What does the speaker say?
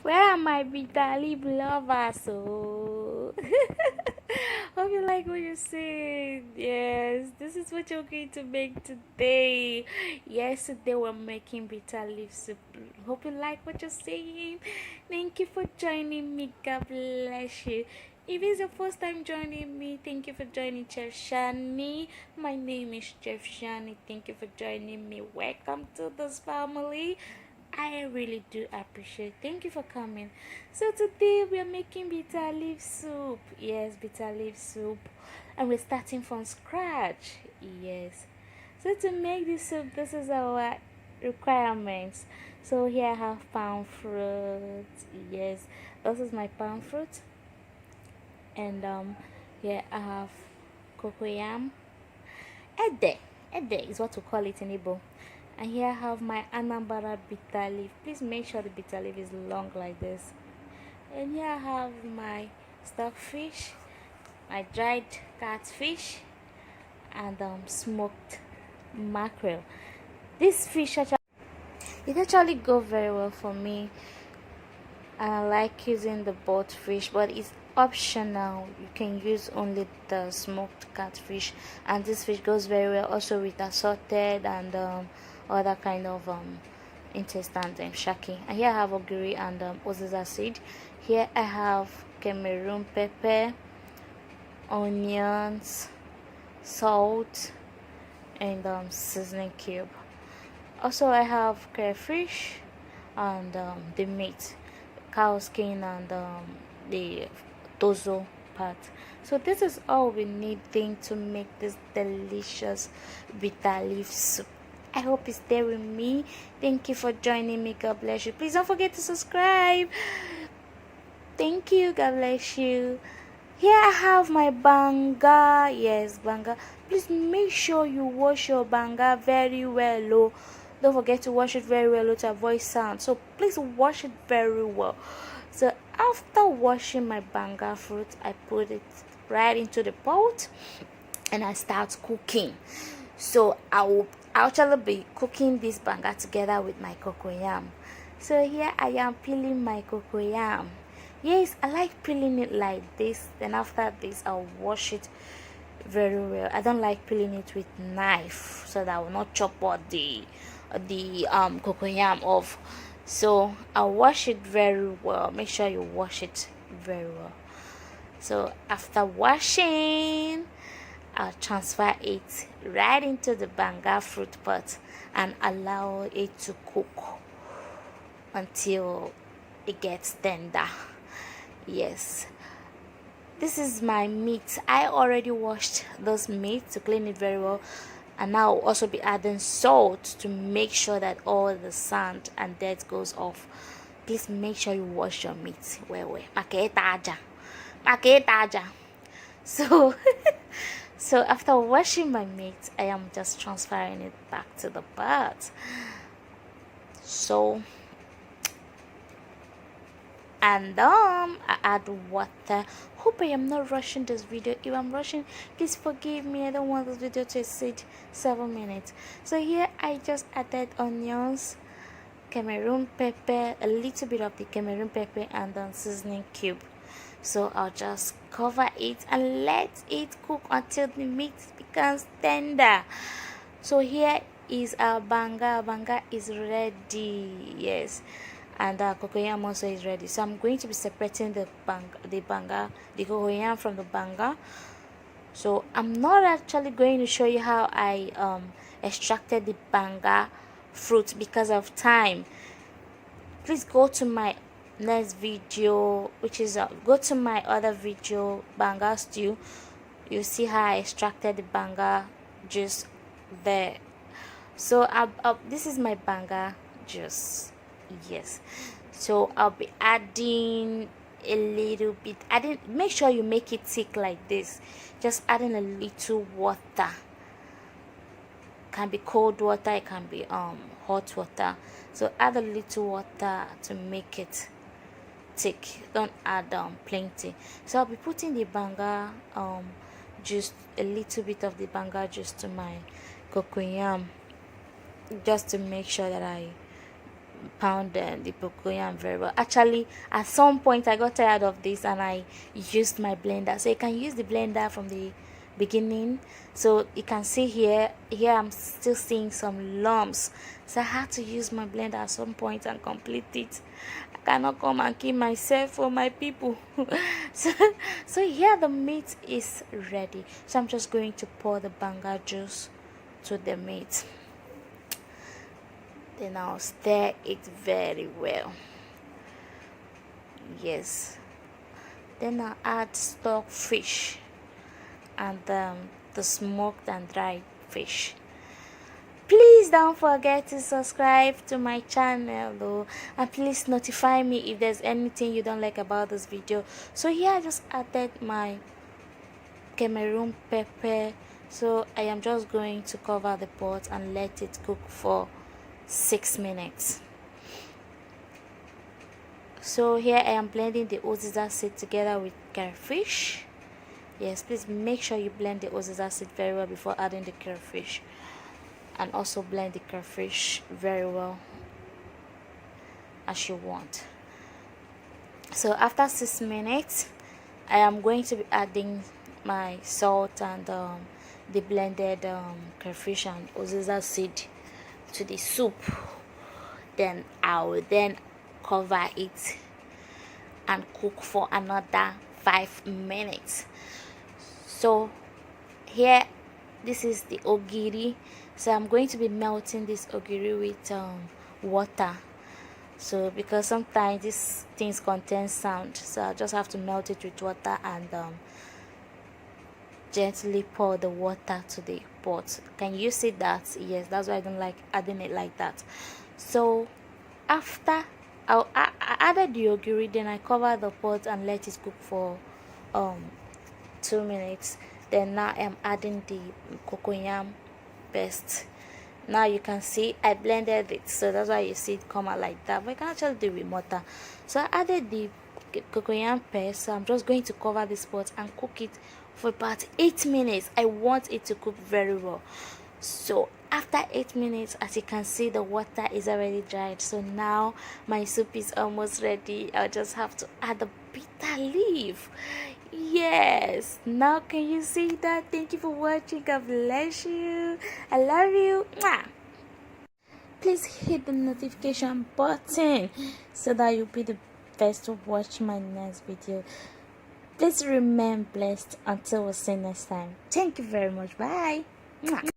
Where are my bitter leaf lovers? So, hope you like what you're saying. Yes, this is what you're going to make today. Yesterday we're making bitter leaf soup. Hope you like what you're saying. Thank you for joining me. God bless you. If it's your first time joining me, thank you for joining Chef Shanny. My name is Chef Shanny. Thank you for joining me. Welcome to this family. I really do appreciate. Thank you for coming. So today we are making bitter leaf soup. Yes, bitter leaf soup, and we're starting from scratch. Yes. So to make this soup, this is our requirements. So here I have palm fruit. Yes, this is my palm fruit, and here I have cocoyam. Ede, ede is what we call it in Igbo. And here I have my Anambra bitter leaf. Please make sure the bitter leaf is long like this. And here I have my stockfish, my dried catfish, and smoked mackerel. This fish actually go very well for me. I like using the both fish, but it's optional. You can use only the smoked catfish, and this fish goes very well also with assorted and other kind of intestines and shaki. And here I have ogiri and oziza seed. Here I have Cameroon pepper, onions, salt, and seasoning cube. Also I have crayfish and the meat, cow skin, and the tozo part. So this is all we need to make this delicious bitter leaf soup. I hope you stay with me. Thank you for joining me. God bless you. Please don't forget to subscribe. Thank you. God bless you. Here I have my banga. Yes, banga. Please make sure you wash your banga very well. Oh, don't forget to wash it very well to avoid sound. So please wash it very well. So after washing my banga fruit, I put it right into the pot and I start cooking. So I will actually be cooking this banga together with my cocoyam. So here I am peeling my cocoyam. Yes, I like peeling it like this. Then after this, I'll wash it very well. I don't like peeling it with knife, so that I will not chop all the cocoyam off. So I'll wash it very well. Make sure you wash it very well. So after washing, I'll transfer it right into the banga fruit pot and allow it to cook until it gets tender. Yes, this is my meat. I already washed this meat to clean it very well, and now I'll also be adding salt to make sure that all the sand and dirt goes off. Please make sure you wash your meat well. So so after washing my meat, I am just transferring it back to the pot. So and I add water. Hope I am not rushing this video. If I'm rushing, please forgive me. I don't want this video to exceed 7 minutes. So here I just added onions, Cameroon pepper, a little bit of the Cameroon pepper, and then seasoning cube. So I'll just cover it and let it cook until the meat becomes tender. So here is our banga. Banga is ready. Yes, and cocoyam also is ready. So I'm going to be separating the cocoyam from the banga. So I'm not actually going to show you how I extracted the banga fruit because of time. Please go to my next video, which is go to my other video, banga stew. You see how I extracted the banga juice there. So this is my banga juice. Yes, so I'll be adding a little bit. Make sure you make it thick like this. Just adding a little water. Can be cold water, it can be hot water. So add a little water to make it thick. Don't add plenty. So I'll be putting the banga just a little bit of the banga juice to my cocoyam, just to make sure that I pound the cocoyam very well. Actually, at some point I got tired of this and I used my blender. So you can use the blender from the beginning. So you can see here I'm still seeing some lumps, so I had to use my blender at some point and complete it. I cannot come and kill myself for my people. So here the meat is ready, so I'm just going to pour the banga juice to the meat. Then I'll stir it very well. Yes. Then I'll add stock fish and the smoked and dried fish. Please don't forget to subscribe to my channel though, and please notify me if there's anything you don't like about this video. So here I just added my Cameroon pepper, so I am just going to cover the pot and let it cook for 6 minutes. So here I am blending the uziza seed together with crayfish. Yes, please make sure you blend the uziza seed very well before adding the crayfish, and also blend the crayfish very well as you want. So after 6 minutes I am going to be adding my salt and the blended crayfish and uziza seed to the soup. Then I will then cover it and cook for another 5 minutes. So here, this is the ogiri, so I'm going to be melting this ogiri with water. So because sometimes these things contain sand, so I just have to melt it with water and gently pour the water to the pot. Can you see that? Yes, that's why I don't like adding it like that. So after I added the ogiri, then I covered the pot and let it cook for 2 minutes. Then now I'm adding the cocoyam paste. Now you can see I blended it, so that's why you see it come out like that, but you can actually do it with mortar. So I added the cocoyam paste, so I'm just going to cover this pot and cook it for about 8 minutes. I want it to cook very well. So after 8 minutes, as you can see, the water is already dried. So now my soup is almost ready. I'll just have to add the bitter leaf. Yes, now can you see that? Thank you for watching. God bless you. I love you. Mwah. Please hit the notification button so that you'll be the first to watch my next video. Please remain blessed until we see next time. Thank you very much. Bye. Mwah.